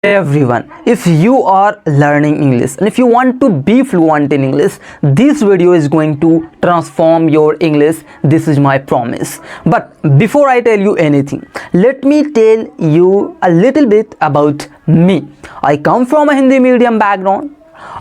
Hey everyone, if you are learning English and if you want to be fluent in English, this video is going to transform your English. This is my promise. But before I tell you anything, let me tell you a little bit about me. I come from a Hindi medium background.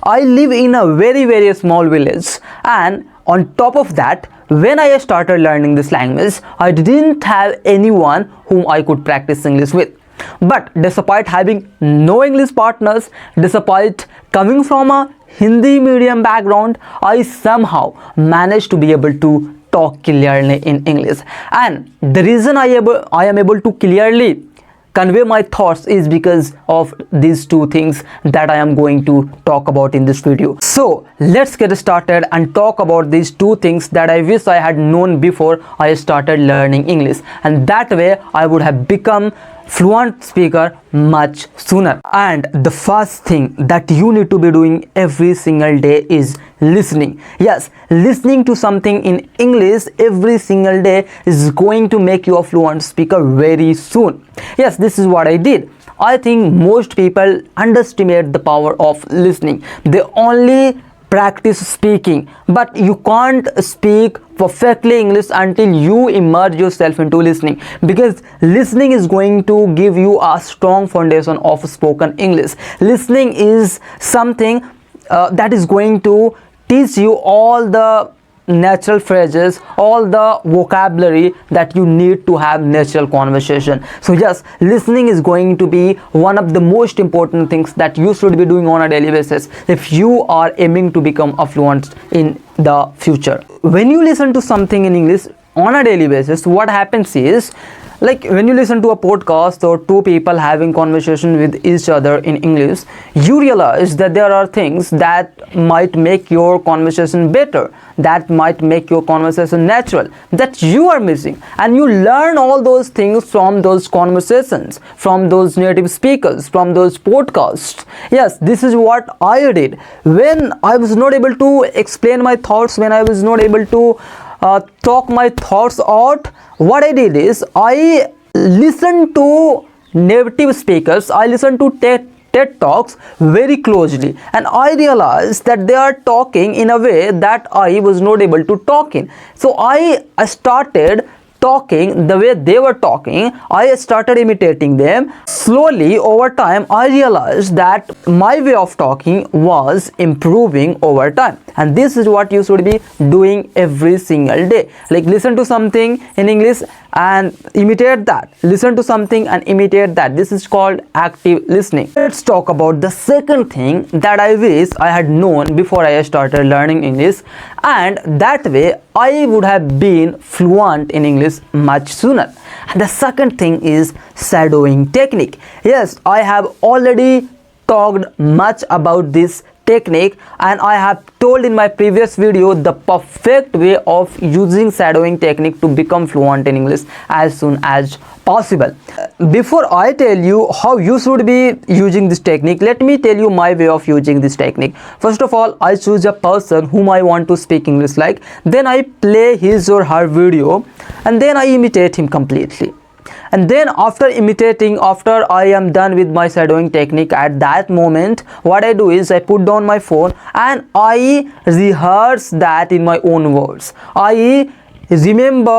I live in a very small village, and on top of that, when I started learning this language, I didn't have anyone whom I could practice English with. But despite having no English partners, despite coming from a Hindi medium background, I somehow managed to be able to talk clearly in English. And the reason I am able to clearly convey my thoughts is because of these two things that I am going to talk about in this video. So let's get started and talk about these two things that I wish I had known before I started learning English, and that way I would have become fluent speaker much sooner. And the first thing that you need to be doing every single day is listening. Yes, listening to something in English every single day is going to make you a fluent speaker very soon. Yes, this is what I did. I think most people underestimate the power of listening. They only practice speaking, but you can't speak perfectly English until you immerse yourself into listening, because listening is going to give you a strong foundation of spoken English. Listening is something that is going to teach you all the natural phrases, all the vocabulary that you need to have natural conversation. So yes, listening is going to be one of the most important things that you should be doing on a daily basis if you are aiming to become a fluent in the future. When you listen to something in English on a daily basis, what happens is, like when you listen to a podcast or two people having conversation with each other in English, you realize that there are things that might make your conversation better, that might make your conversation natural, that you are missing, and you learn all those things from those conversations, from those native speakers, from those podcasts. Yes, this is what I did when I was not able to explain my thoughts, when I was not able to talk my thoughts out. What I did is I listened to native speakers, I listened to TED Talks very closely, and I realized that they are talking in a way that I was not able to talk in. So I started talking the way they were talking. I started imitating them. Slowly over time, I realized that my way of talking was improving over time, and this is what you should be doing every single day. Like, listen to something in English and imitate that, listen to something and imitate that. This is called active listening. Let's talk about the second thing that I wish I had known before I started learning English, and that way I would have been fluent in English much sooner. And the second thing is shadowing technique. Yes, I have already talked much about this technique, and I have told in my previous video the perfect way of using shadowing technique to become fluent in English as soon as possible. Before I tell you how you should be using this technique, let me tell you my way of using this technique. First of all, I choose a person whom I want to speak English like, then I play his or her video, and then I imitate him completely. And then after imitating, after I am done with my shadowing technique, at that moment what I do is I put down my phone and I rehearse that in my own words. I remember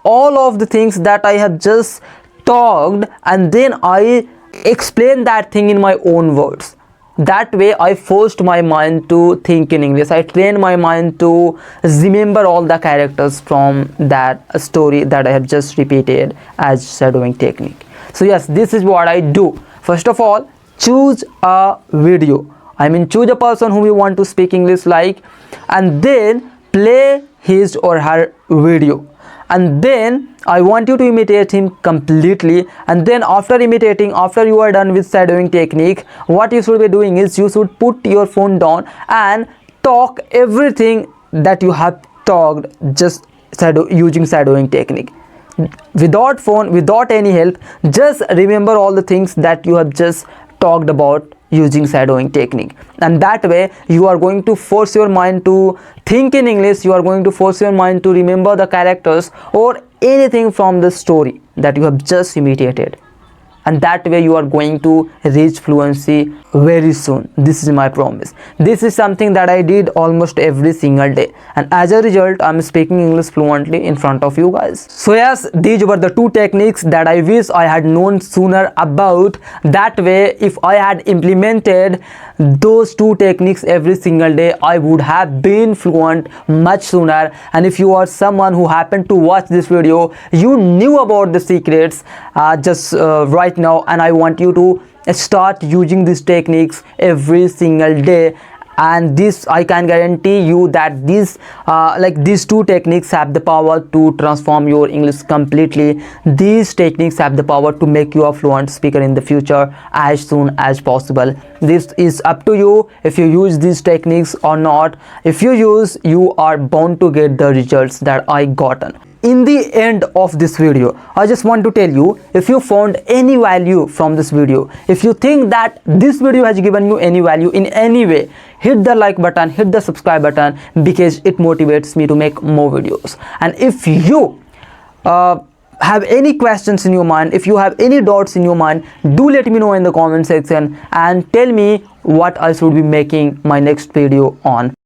all of the things that I have just talked, and then I explain that thing in my own words. That way I forced my mind to think in English. I trained my mind to remember all the characters from that story that I have just repeated as shadowing technique. So yes, this is what I do. First of all, choose a video. I mean, choose a person whom you want to speak English like, and then play his or her video. And then I want you to imitate him completely. And then after imitating, after you are done with shadowing technique, what you should be doing is you should put your phone down and talk everything that you have talked just using shadowing technique. Without phone, without any help, just remember all the things that you have just talked about using shadowing technique. And that way you are going to force your mind to think in English, you are going to force your mind to remember the characters or anything from the story that you have just imitated. and that way you are going to reach fluency very soon. This is my promise. This is something that I did almost every single day, and as a result I'm speaking English fluently in front of you guys. So yes, these were the two techniques that I wish I had known sooner about. That way, if I had implemented those two techniques every single day, I would have been fluent much sooner. And if you are someone who happened to watch this video, you knew about the secrets just right now, and I want you to start using these techniques every single day. And this, I can guarantee you that these two techniques have the power to transform your English completely. These techniques have the power to make you a fluent speaker in the future as soon as possible. This is up to you if you use these techniques or not. If you use, you are bound to get the results that I gotten. In the end of this video, I just want to tell you, if you found any value from this video, if you think that this video has given you any value in any way, hit the like button, hit the subscribe button, because it motivates me to make more videos. And if you have any questions in your mind, if you have any doubts in your mind, do let me know in the comment section and tell me what I should be making my next video on.